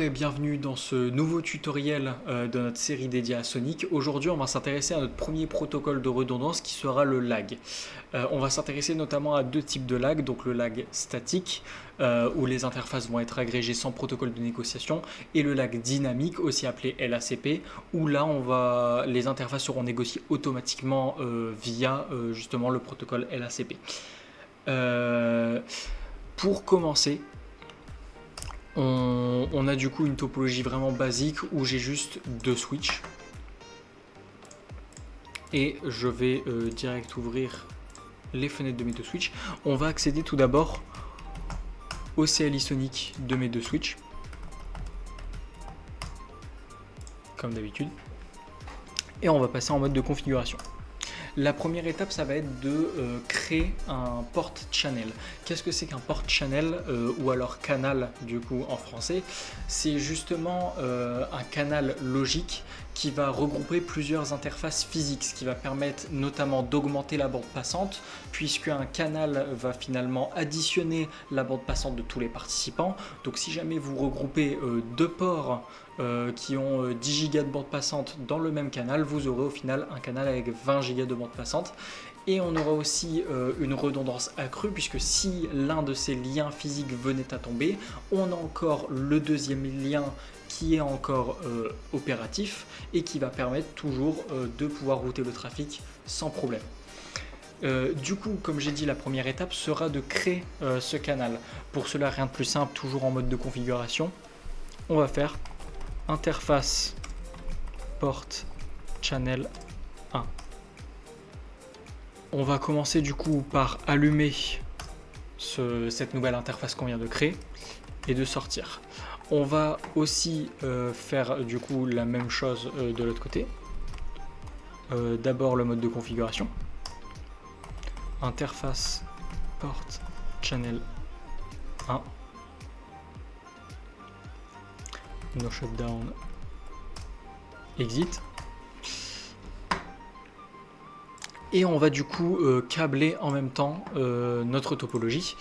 et bienvenue dans ce nouveau tutoriel de notre série dédiée à Sonic. Aujourd'hui, on va s'intéresser à notre premier protocole de redondance qui sera le lag. On va s'intéresser notamment à deux types de lag, donc le lag statique où les interfaces vont être agrégées sans protocole de négociation et le lag dynamique, aussi appelé LACP, où là les interfaces seront négociées automatiquement via justement le protocole LACP. Pour commencer, on a du coup une topologie vraiment basique où j'ai juste deux switches et je vais direct ouvrir les fenêtres de mes deux switches. On va accéder tout d'abord au CLI Sonic de mes deux switches comme d'habitude et on va passer en mode de configuration. La première étape, ça va être de créer un port channel. Qu'est-ce que c'est qu'un port channel ou alors canal du coup en français? C'est justement un canal logique qui va regrouper plusieurs interfaces physiques, ce qui va permettre notamment d'augmenter la bande passante, puisque un canal va finalement additionner la bande passante de tous les participants. Donc si jamais vous regroupez deux ports qui ont 10 Go de bande passante dans le même canal, vous aurez au final un canal avec 20 Go de bande passante. Et on aura aussi une redondance accrue, puisque si l'un de ces liens physiques venait à tomber, on a encore le deuxième lien qui est encore opératif et qui va permettre toujours de pouvoir router le trafic sans problème. Du coup, comme j'ai dit, la première étape sera de créer ce canal. Pour cela, rien de plus simple, toujours en mode de configuration. On va faire interface port channel 1. On va commencer du coup par allumer cette nouvelle interface qu'on vient de créer et de sortir. On va aussi faire du coup la même chose de l'autre côté. D'abord le mode de configuration. Interface port channel 1. No shutdown. Exit. Et on va du coup câbler en même temps notre topologie.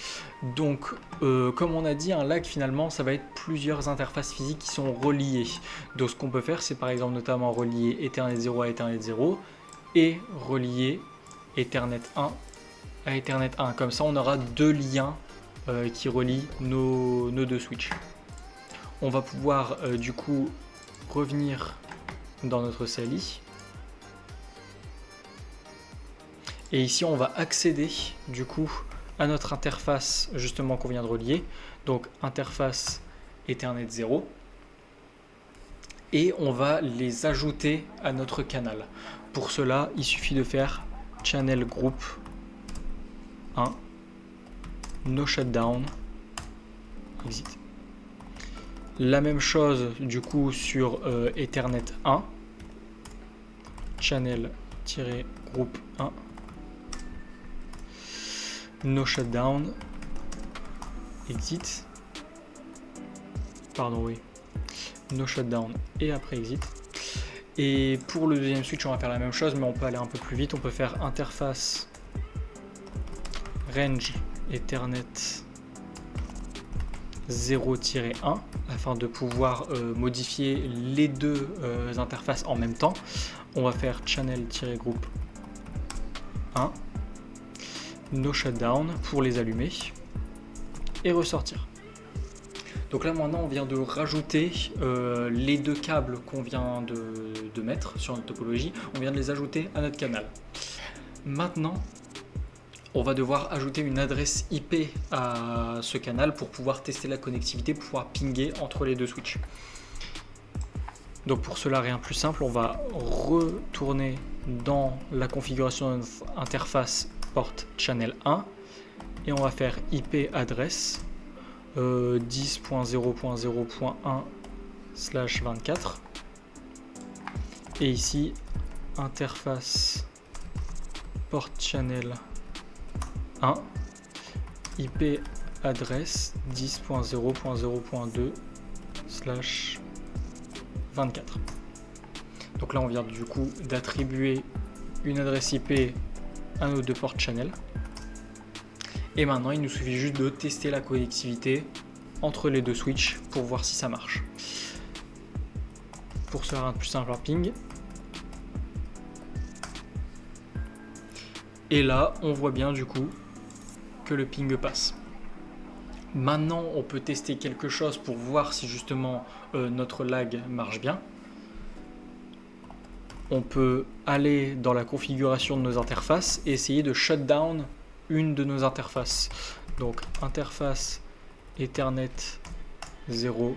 Donc comme on a dit, un lag finalement ça va être plusieurs interfaces physiques qui sont reliées. Donc ce qu'on peut faire, c'est par exemple notamment relier Ethernet 0 à Ethernet 0 et relier Ethernet 1 à Ethernet 1. Comme ça on aura deux liens qui relient nos deux switches. On va pouvoir du coup revenir dans notre CLI. Et ici, on va accéder du coup à notre interface justement qu'on vient de relier. Donc interface Ethernet 0. Et on va les ajouter à notre canal. Pour cela, il suffit de faire channel group 1, no shutdown, exit. La même chose du coup sur Ethernet 1, channel-group 1, no shutdown, exit, pardon oui, no shutdown et après exit. Et pour le deuxième switch on va faire la même chose, mais on peut aller un peu plus vite. On peut faire interface range Ethernet 0-1 afin de pouvoir modifier les deux interfaces en même temps. On va faire channel-group 1, no shutdown pour les allumer et ressortir. Donc là maintenant on vient de rajouter les deux câbles qu'on vient de mettre sur notre topologie, on vient de les ajouter à notre canal. Maintenant on va devoir ajouter une adresse IP à ce canal pour pouvoir tester la connectivité, pour pouvoir pinguer entre les deux switches. Donc pour cela, rien de plus simple, on va retourner dans la configuration de notre interface port channel 1 et on va faire IP adresse 10.0.0.1/24 et ici interface port channel 1 IP adresse 10.0.0.2/24. Donc là on vient du coup d'attribuer une adresse IP à nos deux ports channel. Et maintenant il nous suffit juste de tester la connectivité entre les deux switches pour voir si ça marche. Pour se faire un plus simple ping. Et là, on voit bien du coup que le ping passe. Maintenant, on peut tester quelque chose pour voir si justement notre lag marche bien. On peut aller dans la configuration de nos interfaces et essayer de shut down une de nos interfaces. Donc interface Ethernet 0,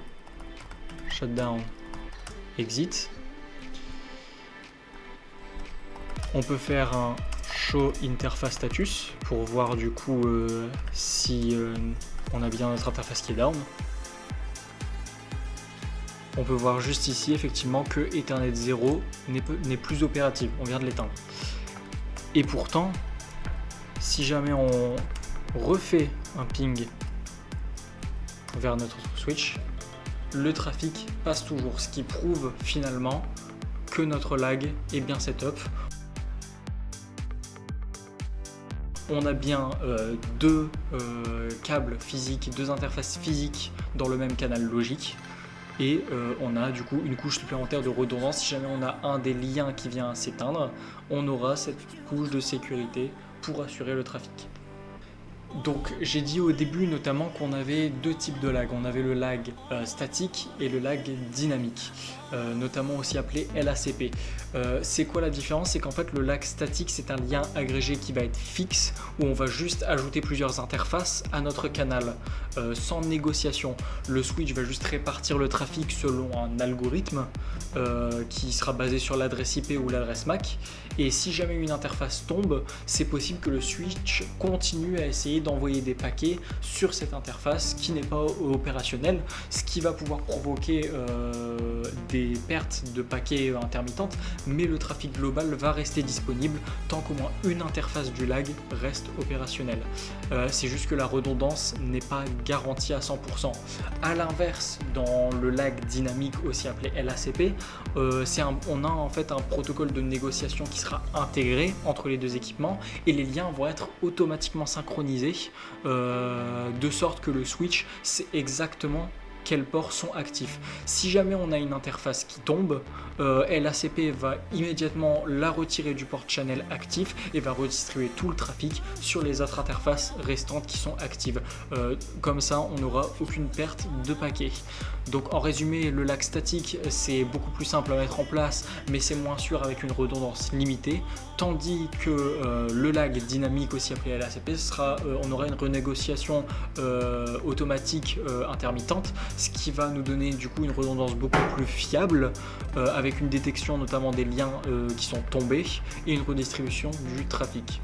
shutdown, exit. On peut faire un show interface status pour voir du coup si on a bien notre interface qui est down. On peut voir juste ici effectivement que Ethernet 0 n'est plus opérative, on vient de l'éteindre. Et pourtant, si jamais on refait un ping vers notre switch, le trafic passe toujours, ce qui prouve finalement que notre lag est bien setup. On a bien deux câbles physiques, deux interfaces physiques dans le même canal logique. Et on a du coup une couche supplémentaire de redondance. Si jamais on a un des liens qui vient s'éteindre, on aura cette couche de sécurité pour assurer le trafic. Donc j'ai dit au début notamment qu'on avait deux types de lag. On avait le lag statique et le lag dynamique, notamment aussi appelé LACP. C'est quoi la différence? C'est qu'en fait le lag statique c'est un lien agrégé qui va être fixe, où on va juste ajouter plusieurs interfaces à notre canal sans négociation. Le switch va juste répartir le trafic selon un algorithme qui sera basé sur l'adresse IP ou l'adresse MAC. Et si jamais une interface tombe, c'est possible que le switch continue à essayer d'envoyer des paquets sur cette interface qui n'est pas opérationnelle, ce qui va pouvoir provoquer des pertes de paquets intermittentes, mais le trafic global va rester disponible tant qu'au moins une interface du lag reste opérationnelle. C'est juste que la redondance n'est pas garantie à 100%. A l'inverse, dans le lag dynamique, aussi appelé LACP, on a en fait un protocole de négociation qui sera intégré entre les deux équipements et les liens vont être automatiquement synchronisés de sorte que le switch sait exactement quels ports sont actifs. Si jamais on a une interface qui tombe, LACP va immédiatement la retirer du port channel actif et va redistribuer tout le trafic sur les autres interfaces restantes qui sont actives. Comme ça, on n'aura aucune perte de paquets. Donc en résumé, le lag statique, c'est beaucoup plus simple à mettre en place, mais c'est moins sûr avec une redondance limitée, tandis que le lag dynamique, aussi appelé LACP, on aura une renégociation automatique intermittente, ce qui va nous donner du coup une redondance beaucoup plus fiable, avec une détection notamment des liens qui sont tombés et une redistribution du trafic.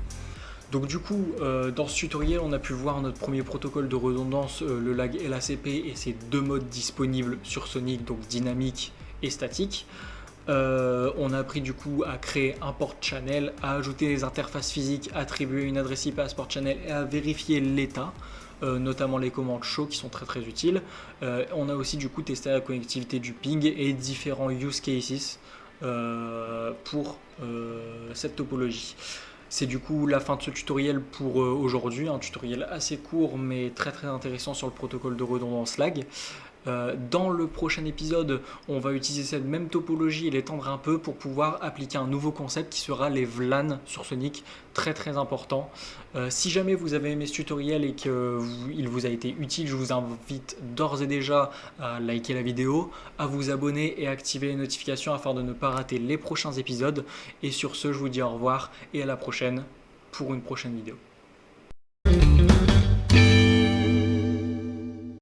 Donc du coup, dans ce tutoriel, on a pu voir notre premier protocole de redondance, le lag LACP, et ses deux modes disponibles sur Sonic, donc dynamique et statique. On a appris du coup à créer un port channel, à ajouter des interfaces physiques, à attribuer une adresse IP à ce port channel et à vérifier l'état, notamment les commandes show qui sont très utiles. On a aussi du coup testé la connectivité du ping et différents use cases pour cette topologie. C'est du coup la fin de ce tutoriel pour aujourd'hui, un tutoriel assez court mais très intéressant sur le protocole de redondance lag. Dans le prochain épisode, on va utiliser cette même topologie et l'étendre un peu pour pouvoir appliquer un nouveau concept qui sera les VLAN sur Sonic, très important. Si jamais vous avez aimé ce tutoriel et qu'il vous a été utile, je vous invite d'ores et déjà à liker la vidéo, à vous abonner et activer les notifications afin de ne pas rater les prochains épisodes. Et sur ce, je vous dis au revoir et à la prochaine pour une prochaine vidéo.